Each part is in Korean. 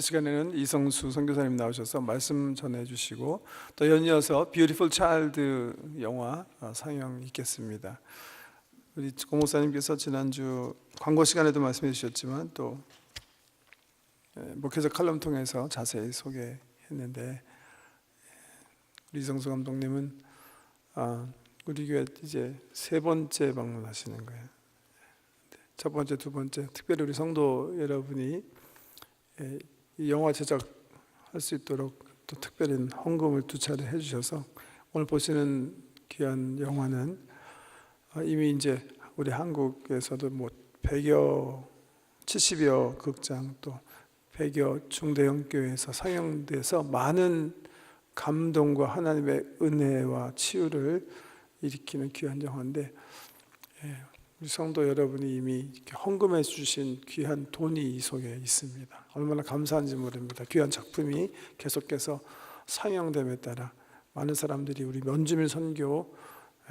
이 시간에는 이성수 선교사님 나오셔서 말씀 전해주시고 또 연이어서 뷰티풀 차일드 영화 상영 있겠습니다. 우리 고 목사님께서 지난주 광고 시간에도 말씀해 주셨지만 또 목회자 칼럼 통해서 자세히 소개했는데, 우리 이성수 감독님은 우리 교회 이제 세 번째 방문하시는 거예요. 첫 번째, 두 번째, 특별히 우리 성도 여러분이 이 영화 제작할 수 있도록 또 특별한 헌금을 2차례 해주셔서 오늘 보시는 귀한 영화는 이미 이제 우리 한국에서도 뭐 70여 극장 또 100여 중대형 교회에서 상영돼서 많은 감동과 하나님의 은혜와 치유를 일으키는 귀한 영화인데, 우리 성도 여러분이 이미 이렇게 헌금해 주신 귀한 돈이 이 속에 있습니다. 얼마나 감사한지 모릅니다. 귀한 작품이 계속해서 상영됨에 따라 많은 사람들이 우리 면주밀 선교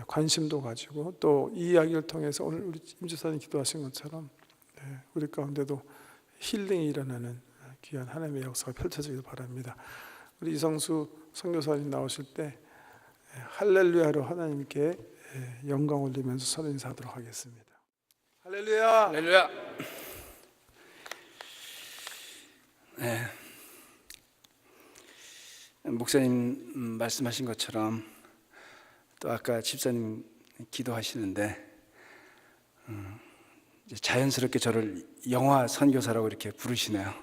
관심도 가지고 또 이 이야기를 통해서 오늘 우리 임지사님 기도하신 것처럼 우리 가운데도 힐링이 일어나는 귀한 하나님의 역사가 펼쳐지길 바랍니다. 우리 이성수 선교사님 나오실 때 할렐루야로 하나님께 영광 올리면서 서로 인사하도록 하겠습니다. 할렐루야. 할렐루야. 네. 목사님 말씀하신 것처럼 또 아까 집사님 기도하시는데 자연스럽게 저를 영화 선교사라고 이렇게 부르시네요.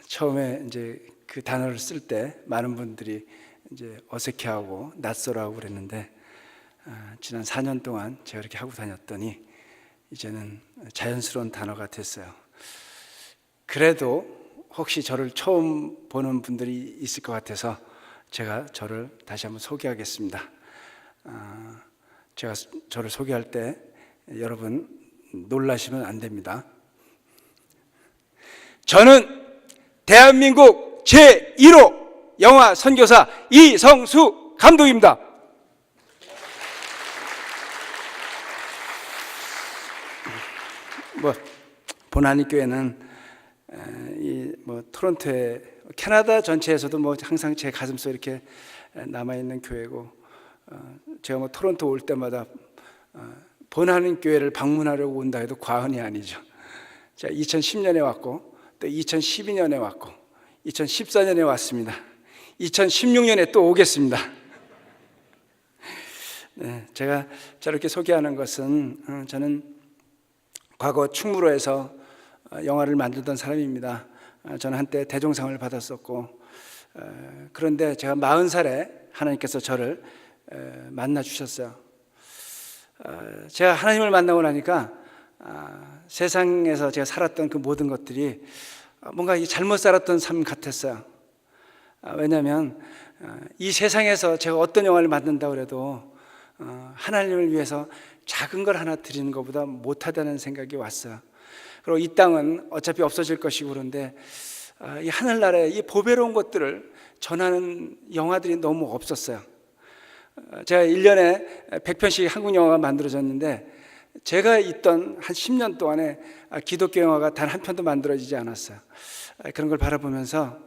처음에 이제 그 단어를 쓸 때 많은 분들이 이제 어색해하고 낯설어하고 그랬는데, 지난 4년 동안 제가 이렇게 하고 다녔더니 이제는 자연스러운 단어가 됐어요. 그래도 혹시 저를 처음 보는 분들이 있을 것 같아서 제가 저를 다시 한번 소개하겠습니다. 제가 저를 소개할 때 여러분 놀라시면 안 됩니다. 저는 대한민국 제1호 영화 선교사 이성수 감독입니다. 보나니 교회는 토론토에 캐나다 전체에서도 항상 제 가슴속에 이렇게 남아 있는 교회고, 제가 토론토 올 때마다 보나니 교회를 방문하려고 온다 해도 과언이 아니죠. 제가 2010년에 왔고 또 2012년에 왔고 2014년에 왔습니다. 2016년에 또 오겠습니다. 네, 제가 저렇게 소개하는 것은 저는 과거 충무로에서 영화를 만들던 사람입니다. 저는 한때 대종상을 받았었고, 그런데 제가 40살에 하나님께서 저를 만나 주셨어요. 제가 하나님을 만나고 나니까 세상에서 제가 살았던 그 모든 것들이 뭔가 잘못 살았던 삶 같았어요. 왜냐하면 이 세상에서 제가 어떤 영화를 만든다고 해도 하나님을 위해서 작은 걸 하나 드리는 것보다 못하다는 생각이 왔어요. 그리고 이 땅은 어차피 없어질 것이고, 그런데 이 하늘나라의 이 보배로운 것들을 전하는 영화들이 너무 없었어요. 제가 1년에 100편씩 한국 영화가 만들어졌는데, 제가 있던 한 10년 동안에 기독교 영화가 단 한 편도 만들어지지 않았어요. 그런 걸 바라보면서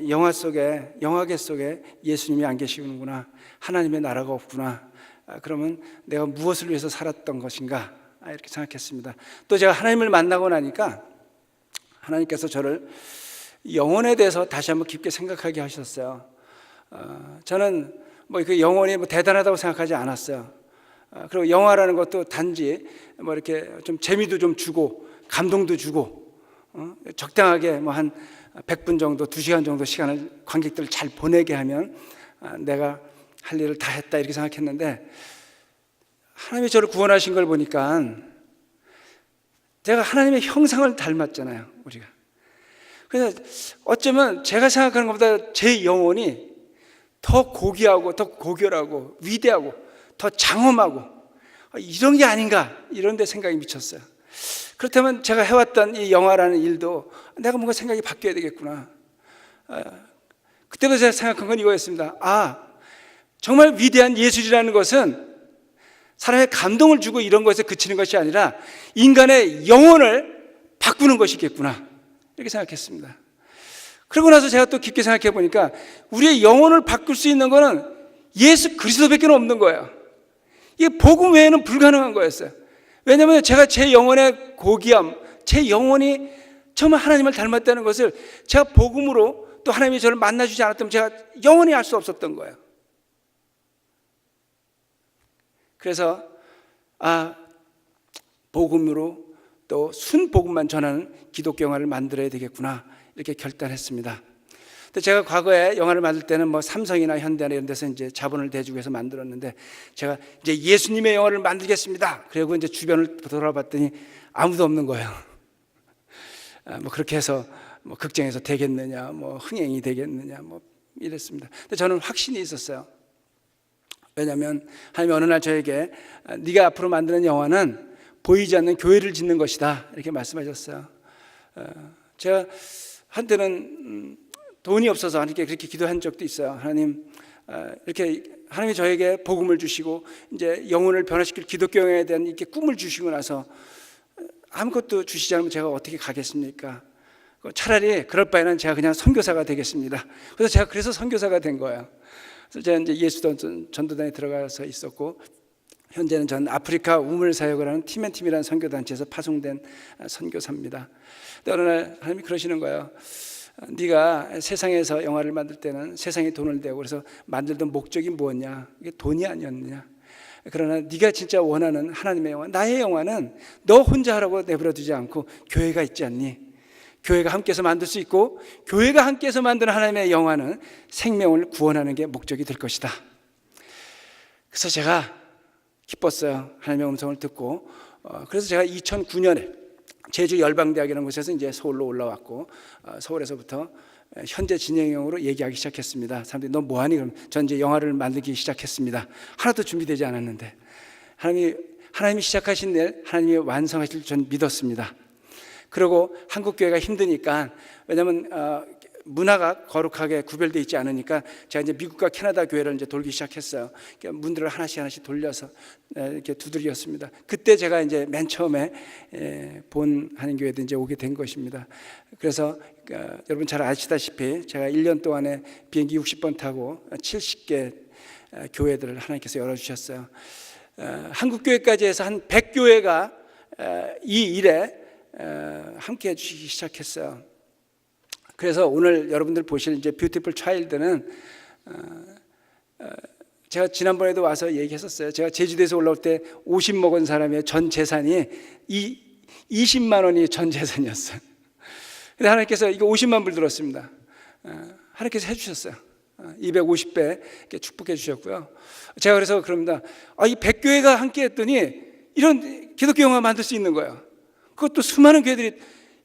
영화계 속에 예수님이 안 계시는구나, 하나님의 나라가 없구나, 그러면 내가 무엇을 위해서 살았던 것인가, 이렇게 생각했습니다. 또 제가 하나님을 만나고 나니까 하나님께서 저를 영혼에 대해서 다시 한번 깊게 생각하게 하셨어요. 저는 그 영혼이 대단하다고 생각하지 않았어요. 그리고 영화라는 것도 단지 이렇게 좀 재미도 좀 주고 감동도 주고 적당하게 한 100분 정도, 2시간 정도 시간을 관객들을 잘 보내게 하면 내가 할 일을 다 했다, 이렇게 생각했는데, 하나님이 저를 구원하신 걸 보니까 제가 하나님의 형상을 닮았잖아요, 우리가. 그래서 어쩌면 제가 생각하는 것보다 제 영혼이 더 고귀하고 더 고결하고 위대하고 더 장엄하고 이런 게 아닌가, 이런 데 생각이 미쳤어요. 그렇다면 제가 해왔던 이 영화라는 일도 내가 뭔가 생각이 바뀌어야 되겠구나. 그때부터 제가 생각한 건 이거였습니다. 정말 위대한 예술이라는 것은 사람의 감동을 주고 이런 것에 그치는 것이 아니라 인간의 영혼을 바꾸는 것이겠구나, 이렇게 생각했습니다. 그러고 나서 제가 또 깊게 생각해 보니까 우리의 영혼을 바꿀 수 있는 거는 예수 그리스도밖에 없는 거예요. 이게 복음 외에는 불가능한 거였어요. 왜냐하면 제가 제 영혼의 고귀함, 제 영혼이 정말 하나님을 닮았다는 것을 제가 복음으로 또 하나님이 저를 만나주지 않았다면 제가 영원히 알 수 없었던 거예요. 그래서 복음으로 또 순복음만 전하는 기독교 영화를 만들어야 되겠구나 이렇게 결단했습니다. 근데 제가 과거에 영화를 만들 때는 뭐 삼성이나 현대나 이런 데서 이제 자본을 대주고 해서 만들었는데 제가 이제 예수님의 영화를 만들겠습니다. 그리고 이제 주변을 돌아봤더니 아무도 없는 거예요. 뭐 그렇게 해서 뭐 극장에서 되겠느냐, 뭐 흥행이 되겠느냐, 뭐 이랬습니다. 근데 저는 확신이 있었어요. 왜냐하면 하나님이 어느 날 저에게 네가 앞으로 만드는 영화는 보이지 않는 교회를 짓는 것이다 이렇게 말씀하셨어요. 제가 한때는 돈이 없어서 하나님께 그렇게 기도한 적도 있어요. 하나님, 이렇게 하나님이 저에게 복음을 주시고 이제 영혼을 변화시킬 기독교 영화에 대한 이렇게 꿈을 주시고 나서 아무것도 주시지 않으면 제가 어떻게 가겠습니까? 차라리 그럴 바에는 제가 그냥 선교사가 되겠습니다. 그래서 선교사가 된 거예요. 그래서 제가 이제 예수 전도단에 들어가서 있었고, 현재는 전 아프리카 우물 사역을 하는 팀앤팀이라는 선교단체에서 파송된 선교사입니다. 근데 어느 날 하나님이 그러시는 거예요. 네가 세상에서 영화를 만들 때는 세상에 돈을 대고 그래서 만들던 목적이 뭐냐? 이게 돈이 아니었느냐? 그러나 네가 진짜 원하는 하나님의 영화, 나의 영화는 너 혼자 하라고 내버려두지 않고 교회가 있지 않니? 교회가 함께해서 만들 수 있고 교회가 함께해서 만드는 하나님의 영화는 생명을 구원하는 게 목적이 될 것이다. 그래서 제가 기뻤어요. 하나님의 음성을 듣고. 그래서 제가 2009년에 제주 열방대학이라는 곳에서 이제 서울로 올라왔고, 서울에서부터 현재 진행형으로 얘기하기 시작했습니다. 사람들이 너 뭐하니? 그럼 전 이제 영화를 만들기 시작했습니다. 하나도 준비되지 않았는데 하나님이 시작하신 일 하나님이 완성하실 줄 전 믿었습니다. 그리고 한국교회가 힘드니까, 왜냐하면 문화가 거룩하게 구별되어 있지 않으니까 제가 이제 미국과 캐나다 교회를 이제 돌기 시작했어요. 문들을 하나씩 돌려서 이렇게 두드렸습니다. 그때 제가 이제 맨 처음에 본 한인교회도 이제 오게 된 것입니다. 그래서 여러분 잘 아시다시피 제가 1년 동안에 비행기 60번 타고 70개 교회들을 하나님께서 열어주셨어요. 한국교회까지 해서 한 100교회가 이 일에 함께 해주시기 시작했어요. 그래서 오늘 여러분들 보실 이제 뷰티풀 차일드는 제가 지난번에도 와서 얘기했었어요. 제가 제주도에서 올라올 때 50 먹은 사람의 전 재산이 20만 원이 전 재산이었어요. 근데 하나님께서 이거 50만 불 들었습니다. 하나님께서 해주셨어요. 250배 이렇게 축복해 주셨고요. 제가 그래서 그럽니다. 이 100교회가 함께 했더니 이런 기독교 영화 만들 수 있는 거예요. 그것도 수많은 교회들이,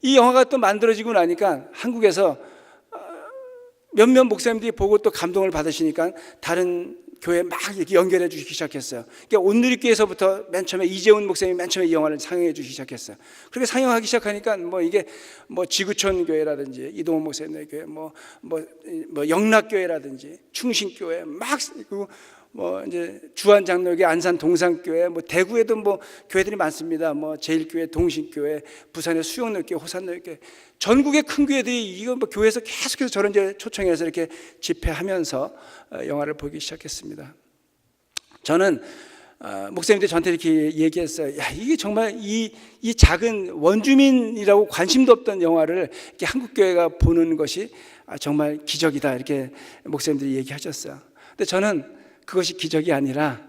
이 영화가 또 만들어지고 나니까 한국에서 몇몇 목사님들이 보고 또 감동을 받으시니까 다른 교회 막 이렇게 연결해 주시기 시작했어요. 그러니까 온누리교회에서부터 맨 처음에 이재훈 목사님이 맨 처음에 이 영화를 상영해 주시기 시작했어요. 그렇게 상영하기 시작하니까 뭐 이게 뭐 지구촌 교회라든지 이동훈 목사님의 교회, 뭐 영락교회라든지 충신교회 막, 그리고 뭐 이제 주한 장로교회, 안산 동산교회, 뭐 대구에도 뭐 교회들이 많습니다. 뭐 제일교회, 동신교회, 부산의 수영로교회, 호산로교회, 전국의 큰 교회들이 이거 뭐 교회에서 계속해서 저를 이제 초청해서 이렇게 집회하면서 영화를 보기 시작했습니다. 저는 목사님들이 저한테 이렇게 얘기했어요. 야, 이게 정말 이 작은 원주민이라고 관심도 없던 영화를 이렇게 한국 교회가 보는 것이 정말 기적이다, 이렇게 목사님들이 얘기하셨어요. 근데 저는 그것이 기적이 아니라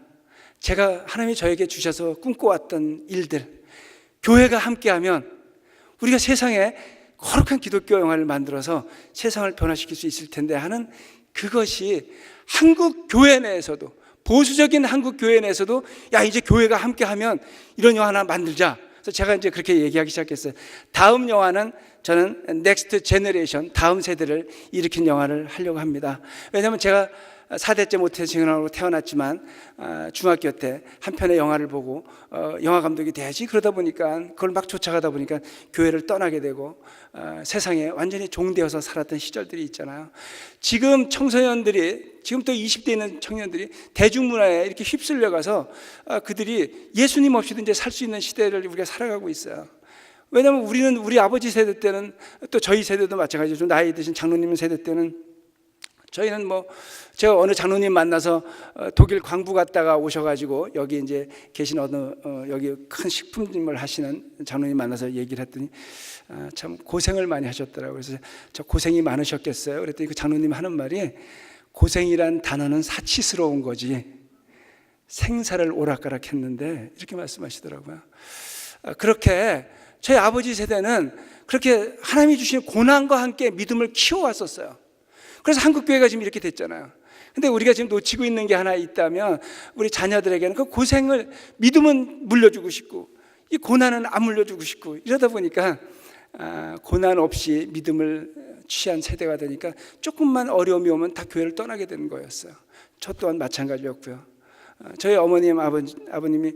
제가 하나님이 저에게 주셔서 꿈꿔왔던 일들, 교회가 함께하면 우리가 세상에 거룩한 기독교 영화를 만들어서 세상을 변화시킬 수 있을 텐데 하는, 그것이 한국 교회 내에서도, 보수적인 한국 교회 내에서도 야, 이제 교회가 함께하면 이런 영화 하나 만들자. 그래서 제가 이제 그렇게 얘기하기 시작했어요. 다음 영화는 저는 넥스트 제너레이션, 다음 세대를 일으킨 영화를 하려고 합니다. 왜냐하면 제가 4대째 모태신앙으로 태어났지만 중학교 때 한 편의 영화를 보고 영화 감독이 돼야지, 그러다 보니까 그걸 막 쫓아가다 보니까 교회를 떠나게 되고 세상에 완전히 종되어서 살았던 시절들이 있잖아요. 지금 청소년들이, 지금 또 20대에 있는 청년들이 대중문화에 이렇게 휩쓸려가서 그들이 예수님 없이도 이제 살 수 있는 시대를 우리가 살아가고 있어요. 왜냐하면 우리는 우리 아버지 세대 때는, 또 저희 세대도 마찬가지죠. 나이 드신 장로님 세대 때는 저희는 뭐 제가 어느 장로님 만나서 독일 광부 갔다가 오셔가지고 여기 이제 계신 어느 여기 큰 식품점을 하시는 장로님 만나서 얘기를 했더니 참 고생을 많이 하셨더라고요. 그래서 저 고생이 많으셨겠어요. 그랬더니 그 장로님 하는 말이, 고생이란 단어는 사치스러운 거지 생사를 오락가락했는데, 이렇게 말씀하시더라고요. 그렇게 저희 아버지 세대는 그렇게 하나님이 주신 고난과 함께 믿음을 키워왔었어요. 그래서 한국교회가 지금 이렇게 됐잖아요. 근데 우리가 지금 놓치고 있는 게 하나 있다면, 우리 자녀들에게는 그 고생을, 믿음은 물려주고 싶고 이 고난은 안 물려주고 싶고, 이러다 보니까 고난 없이 믿음을 취한 세대가 되니까 조금만 어려움이 오면 다 교회를 떠나게 되는 거였어요. 저 또한 마찬가지였고요. 저희 어머님, 아버님이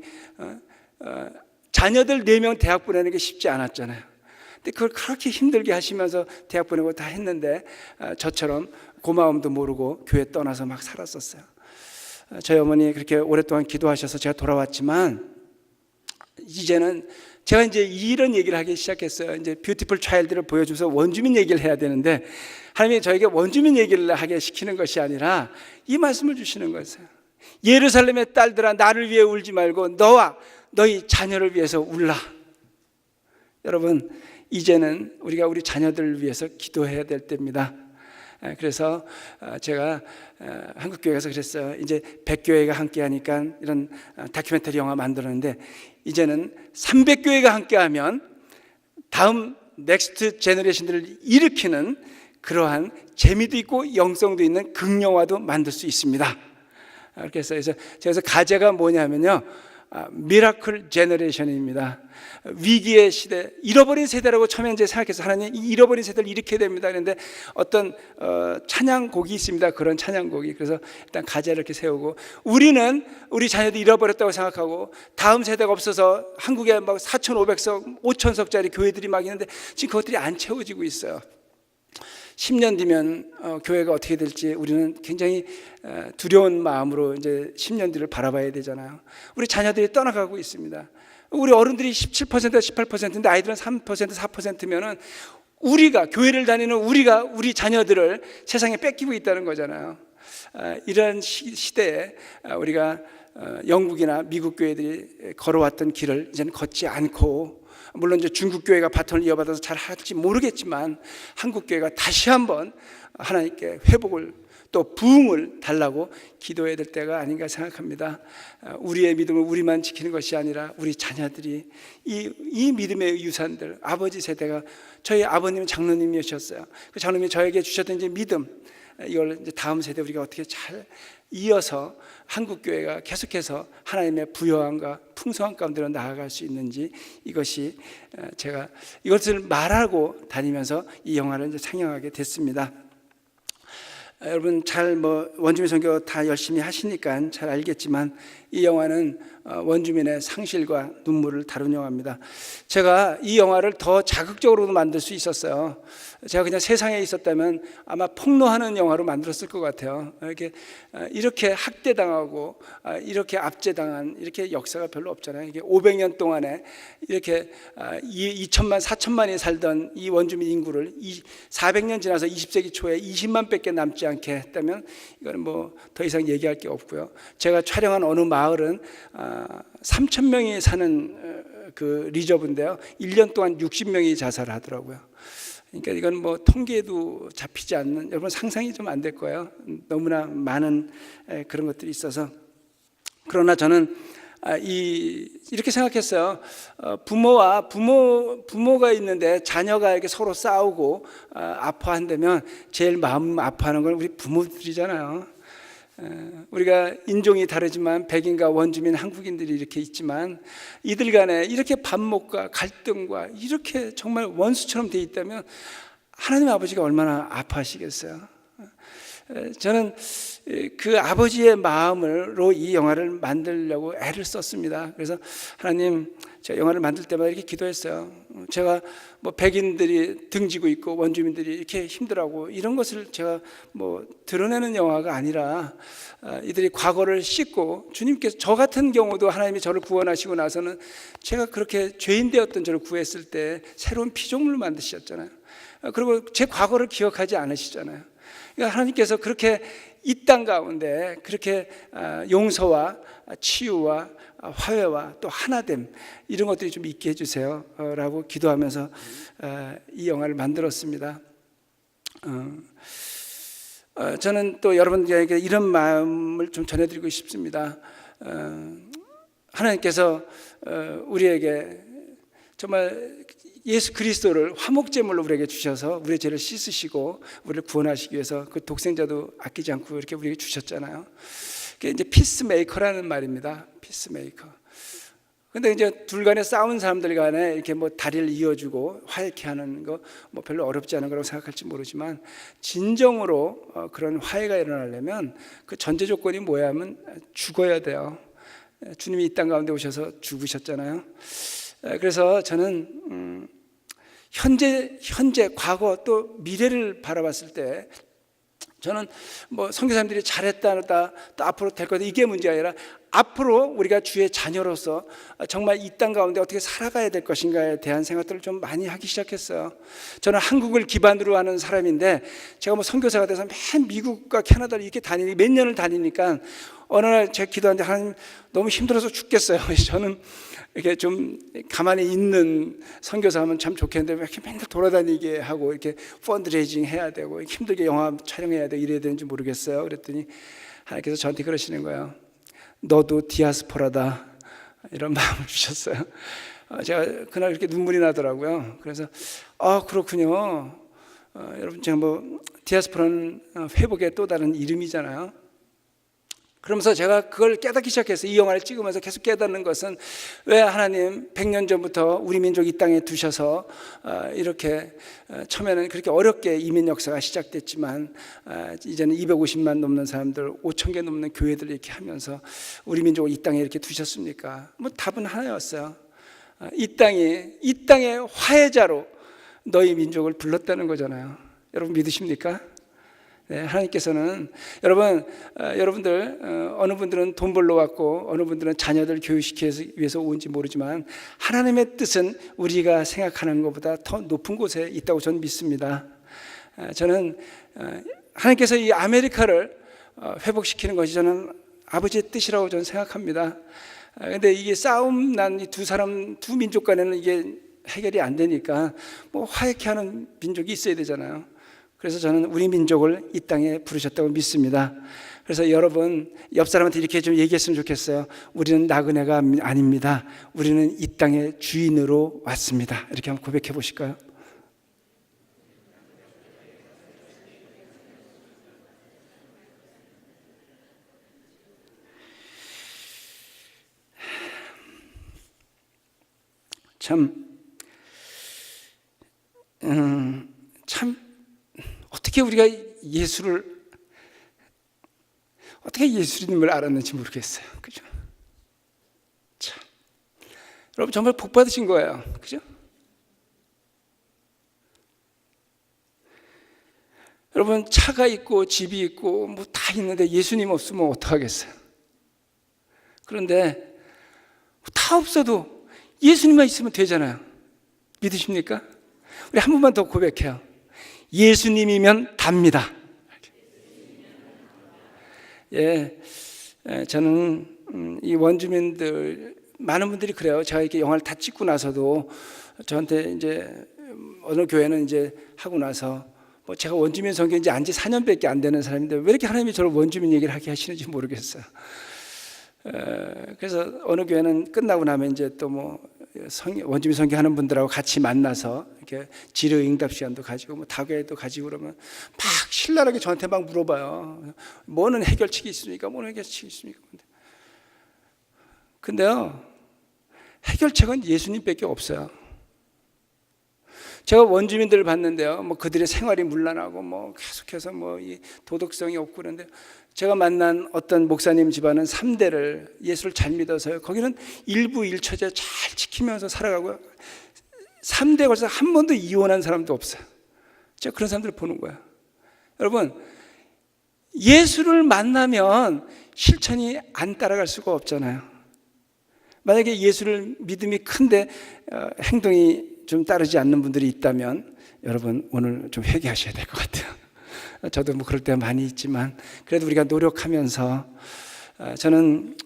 자녀들 4명 대학 보내는 게 쉽지 않았잖아요. 근데 그걸 그렇게 힘들게 하시면서 대학 보내고 다 했는데 저처럼 고마움도 모르고 교회 떠나서 막 살았었어요. 저희 어머니 그렇게 오랫동안 기도하셔서 제가 돌아왔지만, 이제는 제가 이제 이런 얘기를 하기 시작했어요. 이제 뷰티풀 차일드를 보여줘서 원주민 얘기를 해야 되는데, 하나님이 저에게 원주민 얘기를 하게 시키는 것이 아니라 이 말씀을 주시는 거였어요. 예루살렘의 딸들아, 나를 위해 울지 말고 너와 너희 자녀를 위해서 울라. 여러분, 이제는 우리가 우리 자녀들을 위해서 기도해야 될 때입니다. 그래서 제가 한국교회에서 그랬어요. 이제 100교회가 함께하니까 이런 다큐멘터리 영화 만들었는데, 이제는 300교회가 함께하면 다음 넥스트 제너레이션들을 일으키는 그러한 재미도 있고 영성도 있는 극영화도 만들 수 있습니다. 그래서 제가 가제가 뭐냐면요, 미라클 제너레이션입니다. 위기의 시대, 잃어버린 세대라고 처음에 이제 생각해서 하나님 이 잃어버린 세대를 일으켜야 됩니다. 그런데 어떤 찬양곡이 있습니다. 그런 찬양곡이. 그래서 일단 가제를 이렇게 세우고, 우리는 우리 자녀들 잃어버렸다고 생각하고 다음 세대가 없어서 한국에 막 4,500석, 5,000석짜리 교회들이 막 있는데 지금 그것들이 안 채워지고 있어요. 10년 뒤면 교회가 어떻게 될지 우리는 굉장히 두려운 마음으로 이제 10년 뒤를 바라봐야 되잖아요. 우리 자녀들이 떠나가고 있습니다. 우리 어른들이 17%, 18%인데 아이들은 3%, 4%면은 우리가, 교회를 다니는 우리가 우리 자녀들을 세상에 뺏기고 있다는 거잖아요. 이런 시대에 우리가 영국이나 미국 교회들이 걸어왔던 길을 이제는 걷지 않고, 물론 이제 중국 교회가 바톤을 이어받아서 잘 할지 모르겠지만 한국 교회가 다시 한번 하나님께 회복을, 또 부흥을 달라고 기도해야 될 때가 아닌가 생각합니다. 우리의 믿음을 우리만 지키는 것이 아니라 우리 자녀들이 이 믿음의 유산들, 아버지 세대가, 저희 아버님은 장로님이셨어요. 그 장로님이 저에게 주셨던 이제 믿음, 이걸 이제 다음 세대 우리가 어떻게 잘 이어서 한국 교회가 계속해서 하나님의 부요함과 풍성함 가운데로 나아갈 수 있는지, 이것이 제가 이것을 말하고 다니면서 이 영화를 이제 상영하게 됐습니다. 여러분 잘 원주민 선교 다 열심히 하시니까 잘 알겠지만, 이 영화는 원주민의 상실과 눈물을 다룬 영화입니다. 제가 이 영화를 더 자극적으로도 만들 수 있었어요. 제가 그냥 세상에 있었다면 아마 폭로하는 영화로 만들었을 것 같아요. 이렇게 학대당하고 이렇게 압제당한 이렇게 역사가 별로 없잖아요. 이게 500년 동안에 이렇게 2천만, 4천만이 살던 이 원주민 인구를 400년 지나서 20세기 초에 20만 밖에 남지 않게 했다면 이건 뭐 더 이상 얘기할 게 없고요. 제가 촬영한 어느 마을은 3,000명이 사는 그 리저브인데요, 1년 동안 60명이 자살하더라고요. 그러니까 이건 뭐 통계도 잡히지 않는, 여러분 상상이 좀 안 될 거예요. 너무나 많은 그런 것들이 있어서. 그러나 저는 이렇게 생각했어요. 부모가 있는데 자녀가 이렇게 서로 싸우고 아파한다면 제일 마음 아파하는 건 우리 부모들이잖아요. 우리가 인종이 다르지만 백인과 원주민, 한국인들이 이렇게 있지만 이들 간에 이렇게 반목과 갈등과 이렇게 정말 원수처럼 돼 있다면 하나님 아버지가 얼마나 아파하시겠어요. 저는 그 아버지의 마음으로 이 영화를 만들려고 애를 썼습니다. 그래서 하나님, 제가 영화를 만들 때마다 이렇게 기도했어요. 제가 뭐 백인들이 등지고 있고 원주민들이 이렇게 힘들어하고 이런 것을 제가 뭐 드러내는 영화가 아니라 이들이 과거를 씻고, 주님께서 저 같은 경우도 하나님이 저를 구원하시고 나서는 제가 그렇게 죄인 되었던 저를 구했을 때 새로운 피조물을 만드셨잖아요. 그리고 제 과거를 기억하지 않으시잖아요. 그러니까 하나님께서 그렇게 이 땅 가운데 그렇게 용서와 치유와 화해와 또 하나됨, 이런 것들이 좀 있게 해주세요 라고 기도하면서 이 영화를 만들었습니다. 저는 또 여러분들에게 이런 마음을 좀 전해드리고 싶습니다. 하나님께서 우리에게 정말 예수 그리스도를 화목제물로 우리에게 주셔서 우리의 죄를 씻으시고 우리를 구원하시기 위해서 그 독생자도 아끼지 않고 이렇게 우리에게 주셨잖아요. 그게 이제 피스메이커라는 말입니다. 피스메이커. 근데 이제 둘 간에 싸운 사람들 간에 이렇게 뭐 다리를 이어주고 화해케 하는 거 뭐 별로 어렵지 않은 거라고 생각할지 모르지만, 진정으로 그런 화해가 일어나려면 그 전제 조건이 뭐야 하면 죽어야 돼요. 주님이 이 땅 가운데 오셔서 죽으셨잖아요. 그래서 저는 현재, 과거 또 미래를 바라봤을 때 저는 뭐 선교사님들이 잘했다 또 앞으로 될 거다, 이게 문제가 아니라 앞으로 우리가 주의 자녀로서 정말 이 땅 가운데 어떻게 살아가야 될 것인가에 대한 생각들을 좀 많이 하기 시작했어요. 저는 한국을 기반으로 하는 사람인데 제가 뭐 선교사가 돼서 맨 미국과 캐나다를 이렇게 몇 년을 다니니까 어느 날 제가 기도하는데 하나님, 너무 힘들어서 죽겠어요. 저는 이렇게 좀 가만히 있는 선교사하면 참 좋겠는데 왜 이렇게 맨날 돌아다니게 하고 이렇게 펀드레이징 해야 되고 힘들게 영화 촬영해야 되고 이래야 되는지 모르겠어요. 그랬더니 하나님께서 저한테 그러시는 거예요. 너도 디아스포라다, 이런 마음을 주셨어요. 제가 그날 이렇게 눈물이 나더라고요. 그래서 그렇군요. 여러분, 제가 뭐 디아스포라는 회복의 또 다른 이름이잖아요. 그러면서 제가 그걸 깨닫기 시작했어요. 이 영화를 찍으면서 계속 깨닫는 것은, 왜 하나님 100년 전부터 우리 민족 이 땅에 두셔서 이렇게 처음에는 그렇게 어렵게 이민 역사가 시작됐지만 이제는 250만 넘는 사람들, 5천 개 넘는 교회들 이렇게 하면서 우리 민족을 이 땅에 이렇게 두셨습니까? 뭐 답은 하나였어요. 이 땅의 화해자로 너희 민족을 불렀다는 거잖아요. 여러분 믿으십니까? 네, 하나님께서는 여러분들 어느 분들은 돈 벌러 왔고 어느 분들은 자녀들 교육시키기 위해서 온지 모르지만, 하나님의 뜻은 우리가 생각하는 것보다 더 높은 곳에 있다고 저는 믿습니다. 저는 하나님께서 이 아메리카를 회복시키는 것이 저는 아버지의 뜻이라고 저는 생각합니다. 그런데 이게 싸움 난 이 두 민족 간에는 이게 해결이 안 되니까 뭐 화해케 하는 민족이 있어야 되잖아요. 그래서 저는 우리 민족을 이 땅에 부르셨다고 믿습니다. 그래서 여러분, 옆 사람한테 이렇게 좀 얘기했으면 좋겠어요. 우리는 나그네가 아닙니다. 우리는 이 땅의 주인으로 왔습니다. 이렇게 한번 고백해 보실까요? 참 어떻게 우리가 어떻게 예수님을 알았는지 모르겠어요. 그죠? 참, 여러분 정말 복 받으신 거예요. 그죠? 여러분, 차가 있고 집이 있고 뭐 다 있는데 예수님 없으면 어떡하겠어요? 그런데 다 없어도 예수님만 있으면 되잖아요. 믿으십니까? 우리 한 번만 더 고백해요. 예수님이면 답니다. 예, 저는 이 원주민들 많은 분들이 그래요. 제가 이렇게 영화를 다 찍고 나서도 저한테 이제 어느 교회는 이제 하고 나서 뭐 제가 원주민 선교인 지 안지 4년밖에 안 되는 사람인데 왜 이렇게 하나님이 저를 원주민 얘기를 하게 하시는지 모르겠어요. 그래서 어느 교회는 끝나고 나면 이제 또 뭐 원주민 선교하는 분들하고 같이 만나서 이렇게 질의응답 시간도 가지고 뭐 다교회도 가지고 그러면 막 신랄하게 저한테 막 물어봐요. 뭐는 해결책이 있습니까? 뭐는 해결책이 있습니까? 근데요, 해결책은 예수님밖에 없어요. 제가 원주민들을 봤는데요, 뭐 그들의 생활이 문란하고 뭐 계속해서 뭐 이 도덕성이 없고 그런데, 제가 만난 어떤 목사님 집안은 3대를 예수를 잘 믿어서요, 거기는 일부 일처제 잘 지키면서 살아가고요, 3대 걸쳐서 한 번도 이혼한 사람도 없어요. 제가 그런 사람들을 보는 거예요. 여러분, 예수를 만나면 실천이 안 따라갈 수가 없잖아요. 만약에 예수를 믿음이 큰데 행동이 좀 따르지 않는 분들이 있다면 여러분 오늘 좀 회개하셔야 될 것 같아요. 저도 뭐 그럴 때 많이 있지만 그래도 우리가 노력하면서, 저는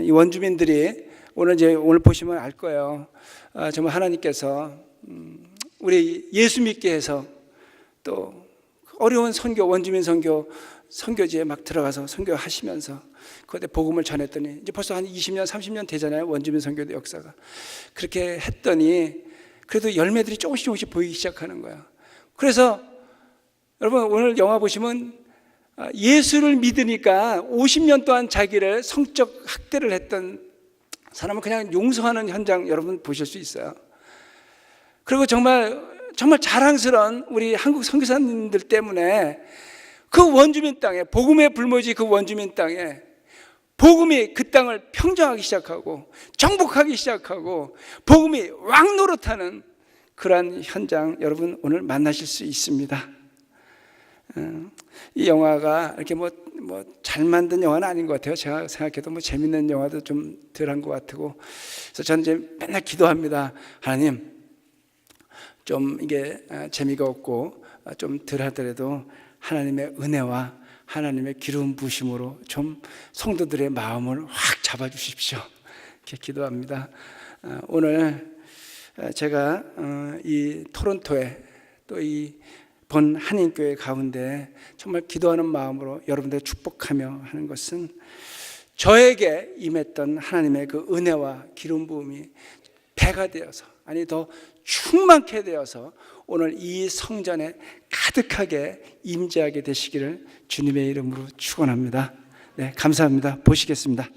이 원주민들이 오늘 보시면 알 거예요. 정말 하나님께서 우리 예수 믿게 해서 또 어려운 선교, 원주민 선교지에 막 들어가서 선교하시면서 그때 복음을 전했더니 이제 벌써 한 20년, 30년 되잖아요. 원주민 선교 역사가. 그렇게 했더니 그래도 열매들이 조금씩 보이기 시작하는 거예요. 그래서 여러분 오늘 영화 보시면 예수를 믿으니까 50년 동안 자기를 성적 학대를 했던 사람을 그냥 용서하는 현장 여러분 보실 수 있어요. 그리고 정말 자랑스러운 우리 한국 선교사님들 때문에 그 원주민 땅에, 복음의 불모지 그 원주민 땅에 복음이 그 땅을 평정하기 시작하고 정복하기 시작하고 복음이 왕노릇하는 그러한 현장 여러분 오늘 만나실 수 있습니다. 이 영화가 이렇게 뭐 잘 만든 영화는 아닌 것 같아요. 제가 생각해도 뭐 재밌는 영화도 좀 덜 한 것 같고, 그래서 저는 이제 맨날 기도합니다. 하나님, 좀 이게 재미가 없고 좀 덜 하더라도 하나님의 은혜와 하나님의 기름 부으심으로 좀 성도들의 마음을 확 잡아주십시오. 이렇게 기도합니다. 오늘 제가 이 토론토에 또 이 본 한인교회 가운데 정말 기도하는 마음으로 여러분들 축복하며 하는 것은, 저에게 임했던 하나님의 그 은혜와 기름 부음이 배가 되어서, 아니 더 충만케 되어서 오늘 이 성전에 가득하게 임재하게 되시기를 주님의 이름으로 축원합니다. 네, 감사합니다. 보시겠습니다.